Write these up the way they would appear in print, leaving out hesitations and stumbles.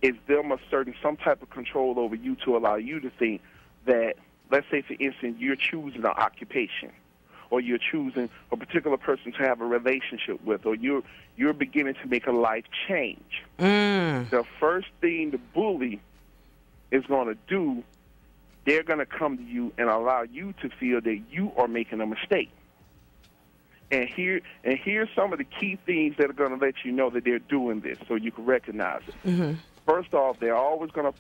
is them asserting some type of control over you to allow you to think that, let's say, for instance, you're choosing an occupation, or you're choosing a particular person to have a relationship with, or you're beginning to make a life change. The first thing the bully is going to do, they're going to come to you and allow you to feel that you are making a mistake. And here's some of the key things that are going to let you know that they're doing this, so you can recognize it. First off, they're always going to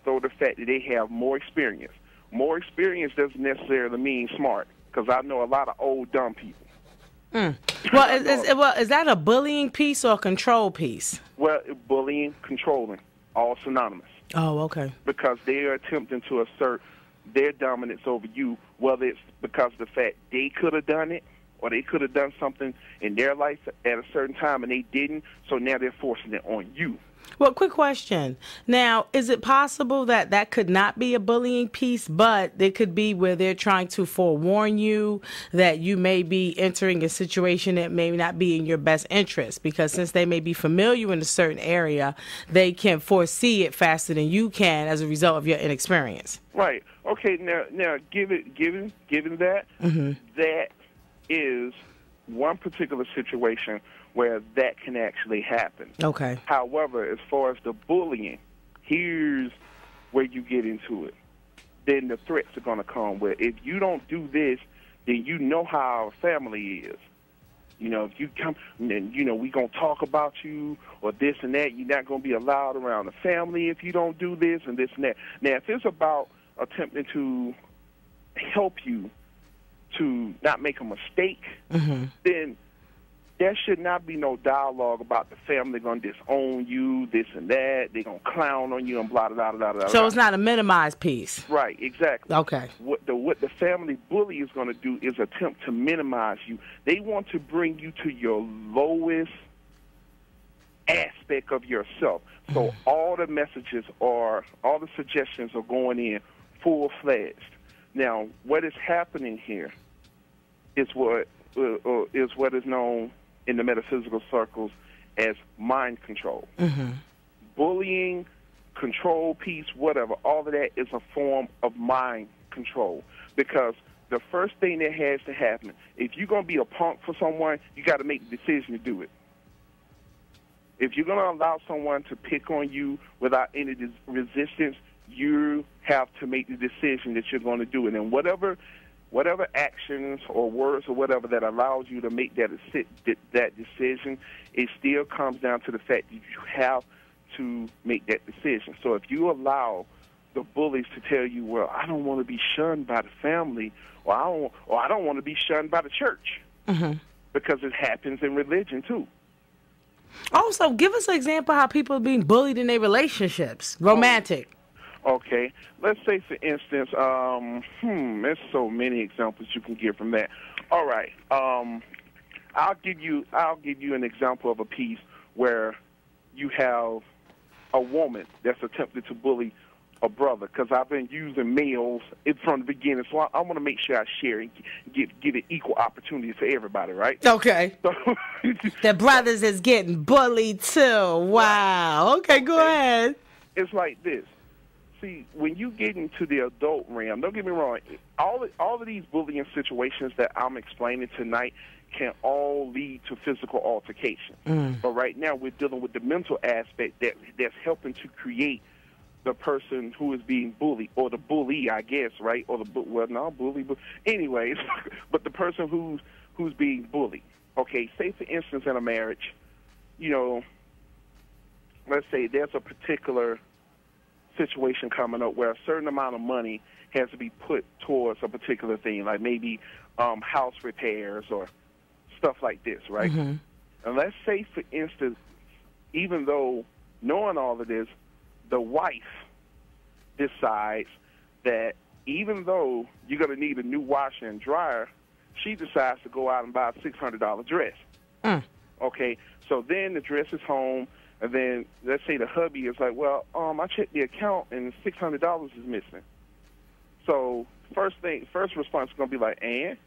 throw the fact that they have more experience. More experience doesn't necessarily mean smart, because I know a lot of old dumb people. Well, is that a bullying piece or a control piece? Well, bullying, controlling, all synonymous. Oh, okay. Because they are attempting to assert their dominance over you, whether it's because of the fact they could have done it, or they could have done something in their life at a certain time and they didn't, so now they're forcing it on you. Well, quick question. Now, is it possible that that could not be a bullying piece, but it could be where they're trying to forewarn you that you may be entering a situation that may not be in your best interest? Because since they may be familiar in a certain area, they can foresee it faster than you can as a result of your inexperience. Right. Okay. Now, given that, that is one particular situation where that can actually happen. Okay. However, as far as the bullying, here's where you get into it. Then the threats are going to come where if you don't do this, then you know how our family is. You know, if you come, then, you know, we going to talk about you or this and that. You're not going to be allowed around the family if you don't do this and this and that. Now, if it's about attempting to help you to not make a mistake, then there should not be no dialogue about the family going to disown you, this and that. They're going to clown on you and blah, blah, blah, blah. So it's not a minimized piece. Right, exactly. Okay. What the family bully is going to do is attempt to minimize you. They want to bring you to your lowest aspect of yourself. So all the messages or all the suggestions are going in full-fledged. Now, what is happening here is what is known in the metaphysical circles as mind control. Bullying, control piece, whatever, all of that is a form of mind control. Because the first thing that has to happen, if you're going to be a punk for someone, you got to make the decision to do it. If you're going to allow someone to pick on you without any resistance, you have to make the decision that you're going to do it. And whatever actions or words or whatever that allows you to make that decision, it still comes down to the fact that you have to make that decision. So if you allow the bullies to tell you, well, I don't want to be shunned by the family, or I don't want to be shunned by the church, because it happens in religion too. Also, give us an example how people are being bullied in their relationships, romantic. Okay, let's say, for instance, there's so many examples you can give from that. All right, I'll give you an example of a piece where you have a woman that's attempted to bully a brother, because I've been using males from the beginning, so I want to make sure I share and give it equal opportunity for everybody, right? Okay. So the brothers is getting bullied too. Wow. Okay, go ahead. It's like this. See, when you get into the adult realm, don't get me wrong, all of these bullying situations that I'm explaining tonight can all lead to physical altercation. But right now we're dealing with the mental aspect that's helping to create the person who is being bullied, or the bully, I guess, right? Or bully, but anyways, but the person who's being bullied. Okay, say for instance in a marriage, you know, let's say there's a particular situation coming up where a certain amount of money has to be put towards a particular thing, like maybe house repairs or stuff like this, right? And let's say, for instance, even though knowing all of this, the wife decides that even though you're going to need a new washer and dryer, she decides to go out and buy a $600 dress. Okay, so then the dress is home, and then let's say the hubby is like, well, I checked the account and $600 is missing. So first response is going to be like, and?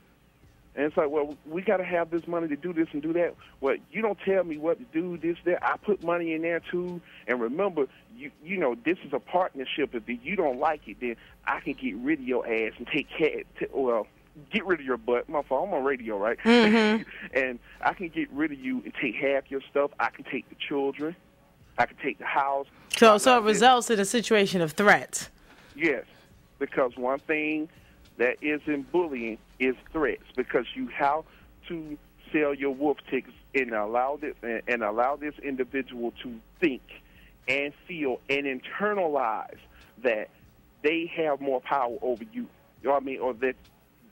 And it's like, well, we got to have this money to do this and do that. Well, you don't tell me what to do, this, that. I put money in there, too. And remember, you know, this is a partnership. If you don't like it, then I can get rid of your ass and get rid of your butt. My fault, I'm on radio, right? Mm-hmm. And I can get rid of you and take half your stuff. I can take the children. I can take the house. So it results in a situation of threats. Yes, because one thing that is in bullying is threats, because you have to sell your wolf tickets and allow this individual to think and feel and internalize that they have more power over you. You know what I mean? Or that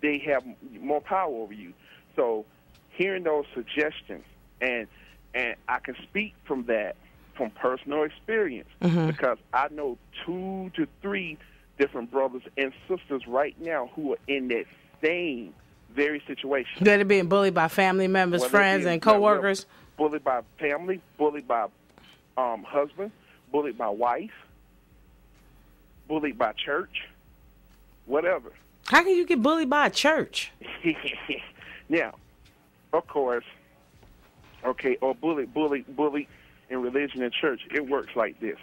they have more power over you. So hearing those suggestions, and I can speak from that from personal experience, because I know 2 to 3 different brothers and sisters right now who are in that same very situation. They're being bullied by family members, friends, and coworkers. Bullied by family, bullied by husband, bullied by wife, bullied by church, whatever. How can you get bullied by a church? Now, of course, okay, or bullied in religion and church, it works like this.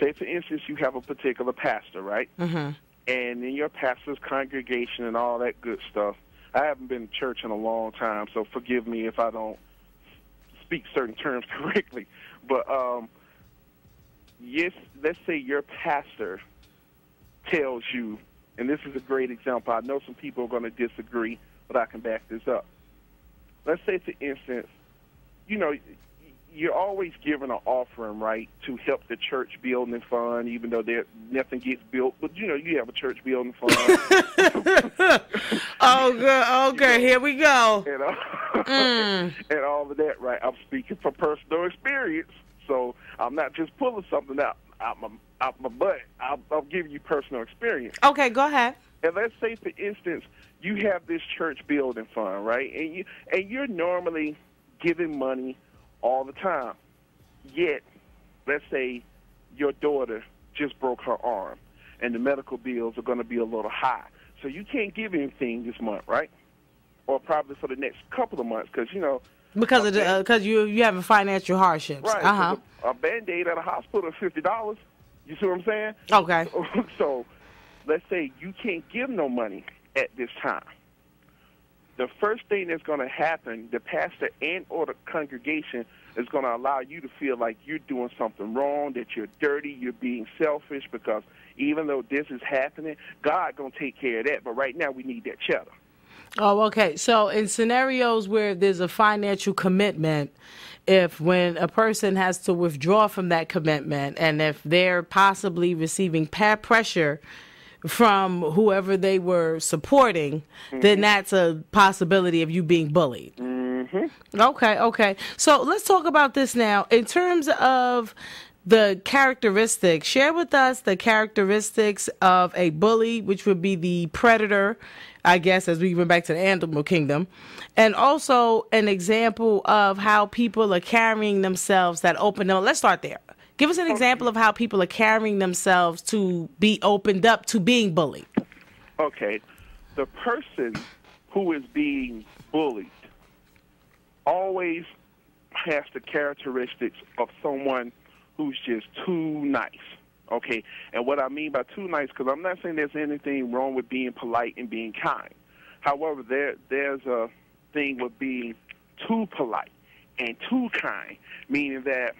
Say, for instance, you have a particular pastor, right? Mm-hmm. And in your pastor's congregation and all that good stuff, I haven't been to church in a long time, so forgive me if I don't speak certain terms correctly. But yes, let's say your pastor tells you, and this is a great example. I know some people are going to disagree, but I can back this up. Let's say, for instance, you know, you're always given an offering, right, to help the church building fund, even though nothing gets built. But, you know, you have a church building fund. Oh, good. Okay, here we go. And all of that, right? I'm speaking from personal experience, so I'm not just pulling something out my butt. I'm giving you personal experience. Okay, go ahead. And let's say, for instance, you have this church building fund, right? And you're normally giving money all the time. Yet, let's say your daughter just broke her arm, and the medical bills are going to be a little high. So you can't give anything this month, right? Or probably for the next couple of months, because, you know. Because you have financial hardships. Right. A Band-Aid at a hospital is $50. You see what I'm saying? Okay. So let's say you can't give no money at this time. The first thing that's going to happen, the pastor and or the congregation is going to allow you to feel like you're doing something wrong, that you're dirty, you're being selfish, because even though this is happening, God going to take care of that. But right now we need that cheddar. Oh, okay. So in scenarios where there's a financial commitment, when a person has to withdraw from that commitment, and if they're possibly receiving pressure from whoever they were supporting, then that's a possibility of you being bullied. Mm-hmm. Okay. So let's talk about this now. In terms of the characteristics, share with us the characteristics of a bully, which would be the predator, I guess, as we went back to the animal kingdom, and also an example of how people are carrying themselves that open up. Let's start there. Give us an example of how people are carrying themselves to be opened up to being bullied. Okay. The person who is being bullied always has the characteristics of someone who's just too nice. Okay? And what I mean by too nice, because I'm not saying there's anything wrong with being polite and being kind. However, there's a thing with being too polite and too kind, meaning that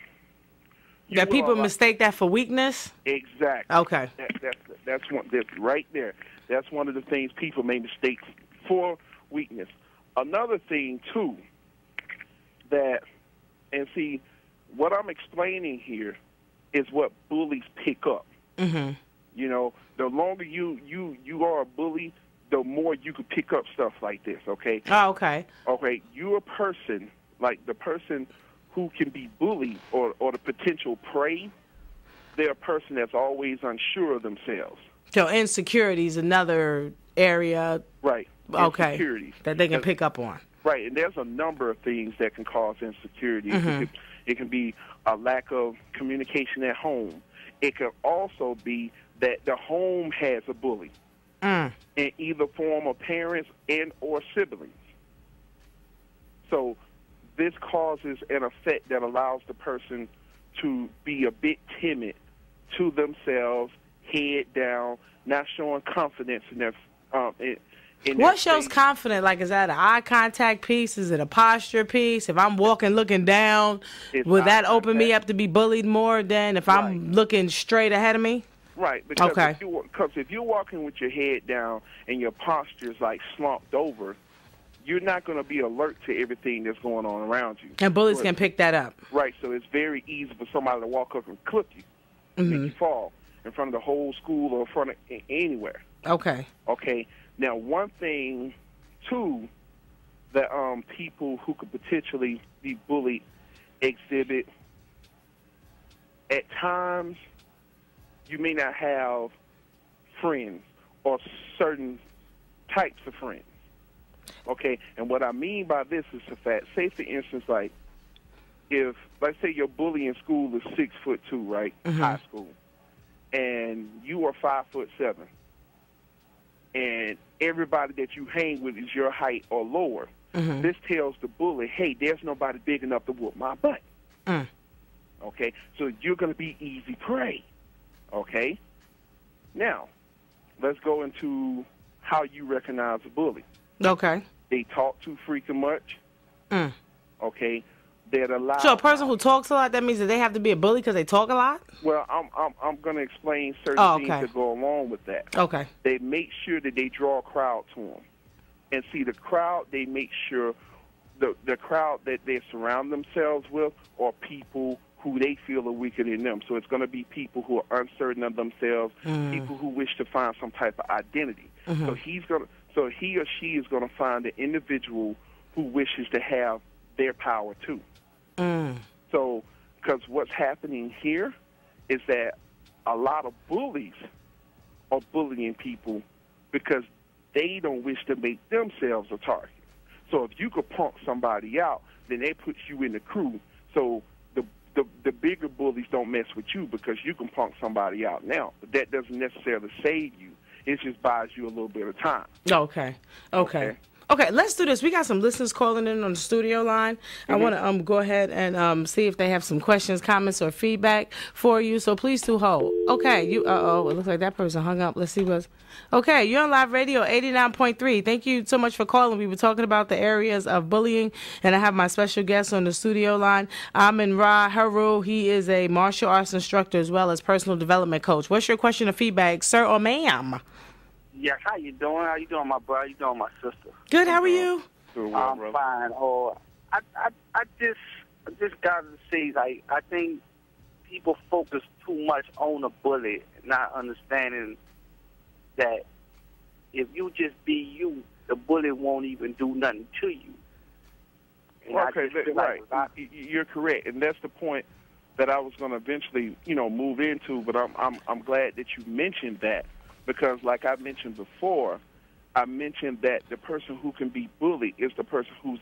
that people mistake that for weakness? Exactly. Okay. That's right there. That's one of the things people make mistakes for weakness. Another thing, too, and see, what I'm explaining here is what bullies pick up. Mm-hmm. You know, the longer you are a bully, the more you can pick up stuff like this, okay? Oh, okay. Okay, you're a person, like the person who can be bullied or the potential prey, they're a person that's always unsure of themselves. So insecurity is another area. Right. Okay. Insecurities. That they can pick up on. Right, and there's a number of things that can cause insecurity. Mm-hmm. It can be a lack of communication at home. It can also be that the home has a bully in either form of parents and or siblings. So this causes an effect that allows the person to be a bit timid to themselves, head down, not showing confidence in their What shows confidence? Like, is that an eye contact piece? Is it a posture piece? If I'm walking looking down, will that open me up to be bullied more than if I'm looking straight ahead of me? Right. Because if you're walking with your head down and your posture is like slumped over, you're not going to be alert to everything that's going on around you. And bullies can pick that up. Right. So it's very easy for somebody to walk up and clip you, make you fall in front of the whole school or in front of anywhere. Okay. Okay. Now, one thing, too, that people who could potentially be bullied exhibit, at times, you may not have friends or certain types of friends. Okay? And what I mean by this is the fact, say, for instance, like, if, let's say your bully in school is 6'2", right, high school, and you are 5'7", and everybody that you hang with is your height or lower. This tells the bully, hey, there's nobody big enough to whoop my butt. Okay? So you're going to be easy prey. Okay? Now, let's go into how you recognize a bully. Okay. They talk too freaking much. Okay? That allow. So a person who talks a lot, that means that they have to be a bully because they talk a lot? Well, I'm going to explain certain things that go along with that. Okay. They make sure that they draw a crowd to them. And see, the crowd, they make sure the crowd that they surround themselves with are people who they feel are weaker than them. So it's going to be people who are uncertain of themselves, people who wish to find some type of identity. So he or she is going to find an individual who wishes to have their power too. So, because what's happening here is that a lot of bullies are bullying people because they don't wish to make themselves a target. So if you could punk somebody out, then they put you in the crew. So the bigger bullies don't mess with you because you can punk somebody out now. But that doesn't necessarily save you. It just buys you a little bit of time. Okay. Okay, let's do this. We got some listeners calling in on the studio line. I want to go ahead and see if they have some questions, comments, or feedback for you. So please do hold. Okay, it looks like that person hung up. Let's see what's. Okay, you're on Live Radio 89.3. Thank you so much for calling. We were talking about the areas of bullying, and I have my special guest on the studio line, Amin Ra Haru. He is a martial arts instructor as well as personal development coach. What's your question or feedback, sir or ma'am? Yes, how you doing? How you doing, my brother? How you doing, my sister? Good. How are you? I'm fine. I just got to say, like, I think people focus too much on the bully, not understanding that if you just be you, the bully won't even do nothing to you. Okay, right. You're correct, and that's the point that I was going to eventually, move into. But I'm glad that you mentioned that. Because, like I mentioned before, I mentioned that the person who can be bullied is the person who's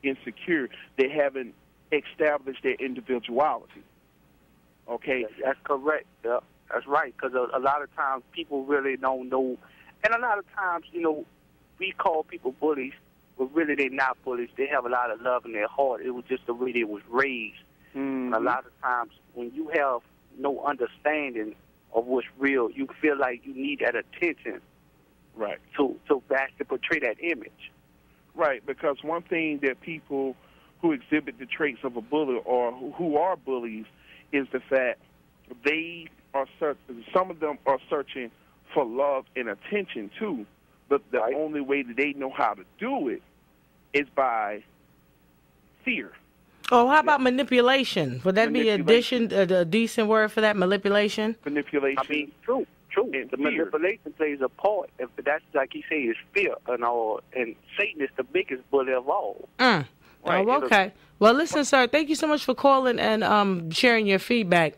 insecure. They haven't established their individuality. Okay? That's correct. Yeah, that's right. Because a lot of times people really don't know. And a lot of times, we call people bullies, but really they're not bullies. They have a lot of love in their heart. It was just the way they was raised. And a lot of times when you have no understanding of what's real, you feel like you need that attention, right? To portray that image, right? Because one thing that people who exhibit the traits of a bully or who are bullies is the fact they are some of them are searching for love and attention too, but the only way that they know how to do it is by fear. Oh, how about manipulation? Would that be a decent word for that, manipulation? Manipulation. I mean, true. The manipulation plays a part. If that's like you say, is fear and all. And Satan is the biggest bully of all. Right. Oh, okay. Well, listen, sir, thank you so much for calling and sharing your feedback.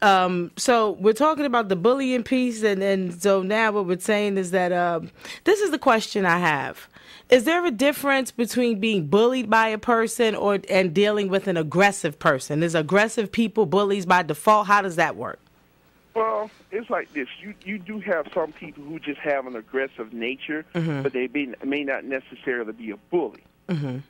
So we're talking about the bullying piece, and so now what we're saying is that this is the question I have. Is there a difference between being bullied by a person and dealing with an aggressive person? Is aggressive people bullies by default? How does that work? Well, it's like this. You do have some people who just have an aggressive nature, but they may not necessarily be a bully.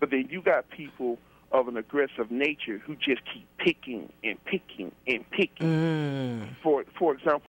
But then you got people of an aggressive nature who just keep picking and picking and picking. For example,